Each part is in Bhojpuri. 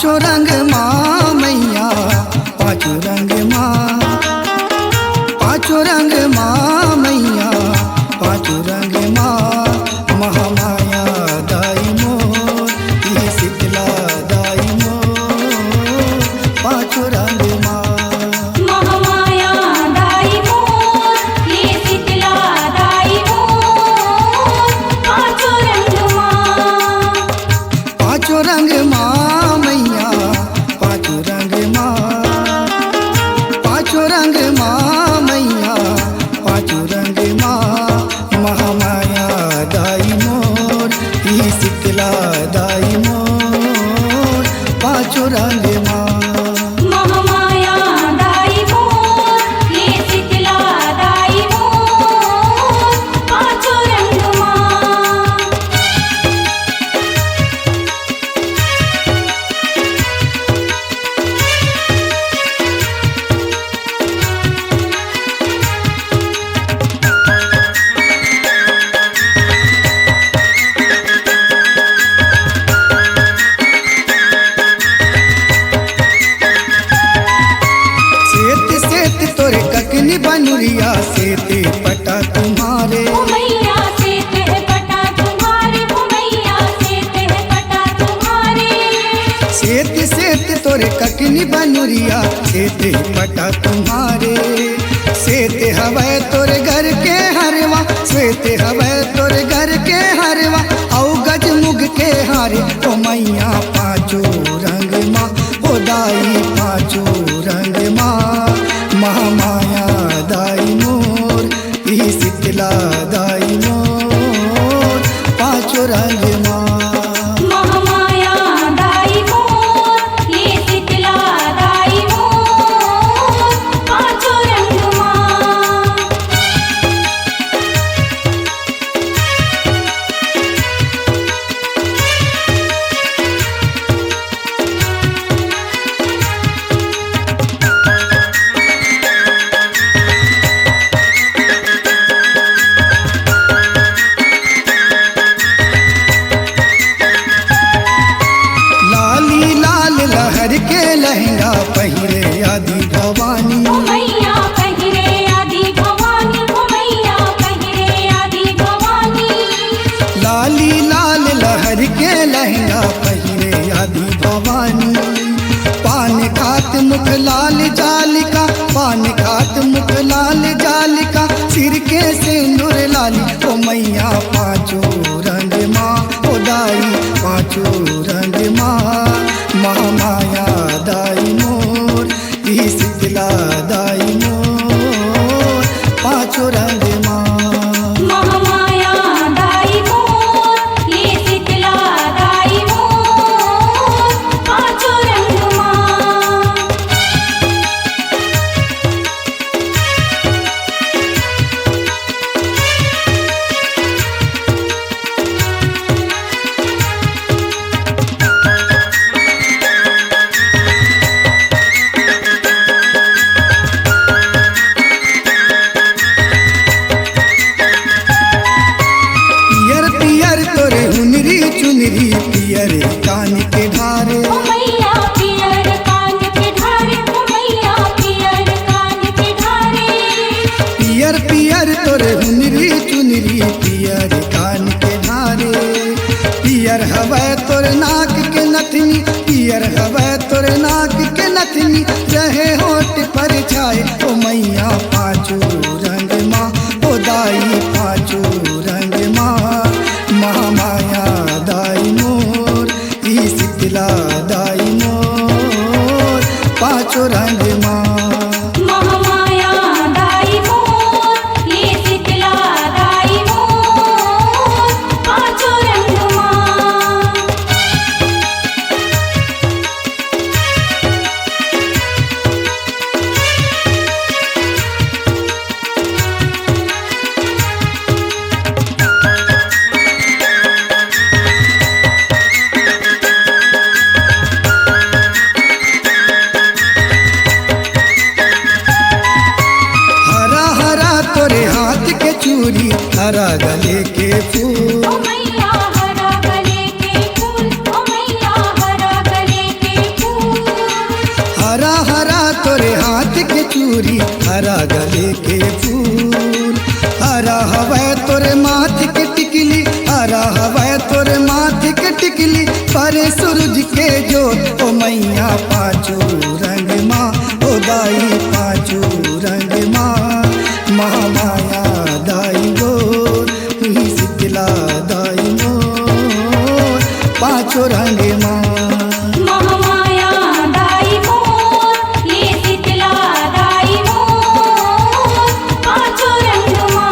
पाँचों रंग माँ मैया, पाँचों रंग माँ, पाँचों रंग माँ मैया, पाँचों रंग माँ। महामाया दाई मोर, ये शीतला दाई मोर, पाँचों रंग माँ। महामाया दाई मोर, ये शीतला दाई मोर, पाँचों रंग माँ। पाँचों रंग माँ मैया, पाँचों रंग माँ, पाँचों रंग माँ मैया, पाँचों रंग माँ। महामाया दाई मोर, ये शीतला दाई मोर, पाँचों रंग माँ। महामाया दाई मोर, ये शीतला दाई मोर, पाँचों रंग माँ। सेत सेत तोरे ककनी बनुरिया, सेते पटा तुम्हारे। ओ मैया सेत है पटा तुम्हारे, ओ मैया सेत है पटा तुम्हारे। सेत सेत तोरे ककनी बनुरिया, सेते पटा तुम्हारे। सेते हवे तोरे घर के हरवा, सेते हवे तोरे घर के हरवा। औ गज मुग के हारे, ओ मैया पाँचों रंग माँ, ओ दाई पाँचों रंग माँ। महामाया दाई मोर, ई शीतला दाई मोर, पाँचों रंग माँ। महामाया दाई मोर, ये शीतला दाई मोर, पाँचों रंग माँ। लाली लाल लहर के लहंगा पहिरे आदि भवानी। ओ मैया पहिरे आदि भवानी, ओ मैया पहिरे आदि भवानी। लाली लाल लहर के लहंगा पहिरे आदि भवानी। पान खात मुख लाल जालिका, पान खात मुख लाल जालिका। सिर के सिंदूर लाली, ओ मैया पाँचों रंग माँ, ओ दाई पाँचों रंग माँ। महामाया दाई मोर, ई शीतला दाई मोर, पाँचों रंग माँ। महामाया दाई मोर, ये शीतला दाई मोर, पाँचों रंग माँ। पियर पियर तोरे हुनरी चुनरी, पियर कान के धारे। ओ मैया पियर कान के धारे, ओ मैया पियर कान के धारे। पियर पियर तोरे हुनरी चुनरी, पियर कान के धारे। पियर हवे तोरे नाक के नथनी, पियर हवे तोरे नाक के नथनी। रहे होठ पर छाए, ओ मैया पाँचों रंग माँ, ओ दाई पाँचों रंग माँ। महामाया दाई मोर, ई शीतला दाई मोर, पाँचों रंग माँ। महामाया दाई मोर, ये शीतला दाई मोर, पाँचों रंग माँ। चूड़ी, हरा गले के फूल। ओ मैया हरा गले के फूल, ओ मैया हरा गले के के चूरी हरा गले के फूल हरा हवै तोरे माथ के टिकली हरा हवै तोरे माथ के टिकली पर सूरज के जो ओ मैया पाँचों रंग माँ ओ दाई पाँचों रंग माँ महामाया दाई गोर ही शीतला दाई मोर पाँचों रंग माँ महामाया दाई मोर ये शीतला दाई मोर पाँचों रंग माँ।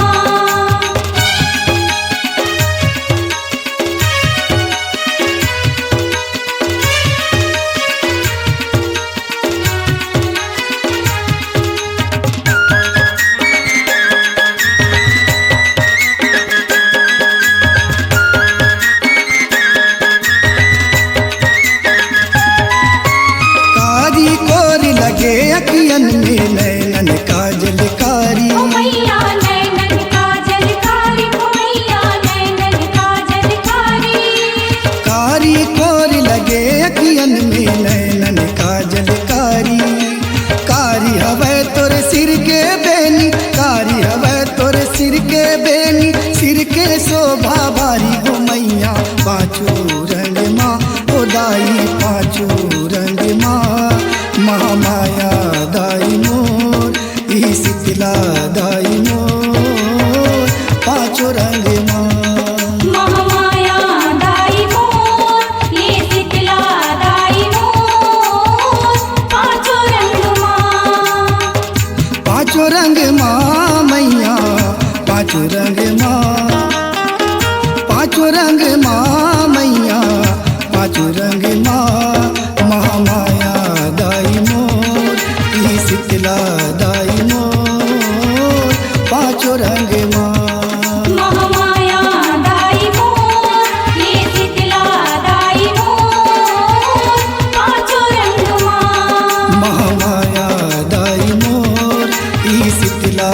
कारी कोरी लगे अखियन में नैनन काजल कारी ओ मैया नैनन काजल कारी ओ मैया नैनन काजल कारी। कारी कोरी लगे अखियन में नैनन काजल कारी कारी हवै तोरे सिर के बेनी कारी हवै तोरे सिर के बेनी सिर के शोभा भारी हो मैया पाँचों रंग माँ ओ दाई पाँचों रंग माँ महामाया दाई मोर ई शीतला दाई मोर पाँचों रंग माँ महामाया दाई मोर ये शीतला दाई मोर पाँचों रंग माँ। पाँचों रंग माँ मैया पाँचों रंग माँ पाँचों रंग माँ मैया पाँचों रंग माँ महामाया दाई मोर ई शीतला दाई मोर पाँचों रंग माँ महामाया दाई मोर ये शीतला दाई मोर पाँचों रंग माँ। महामाया दाई मोर ई शीतला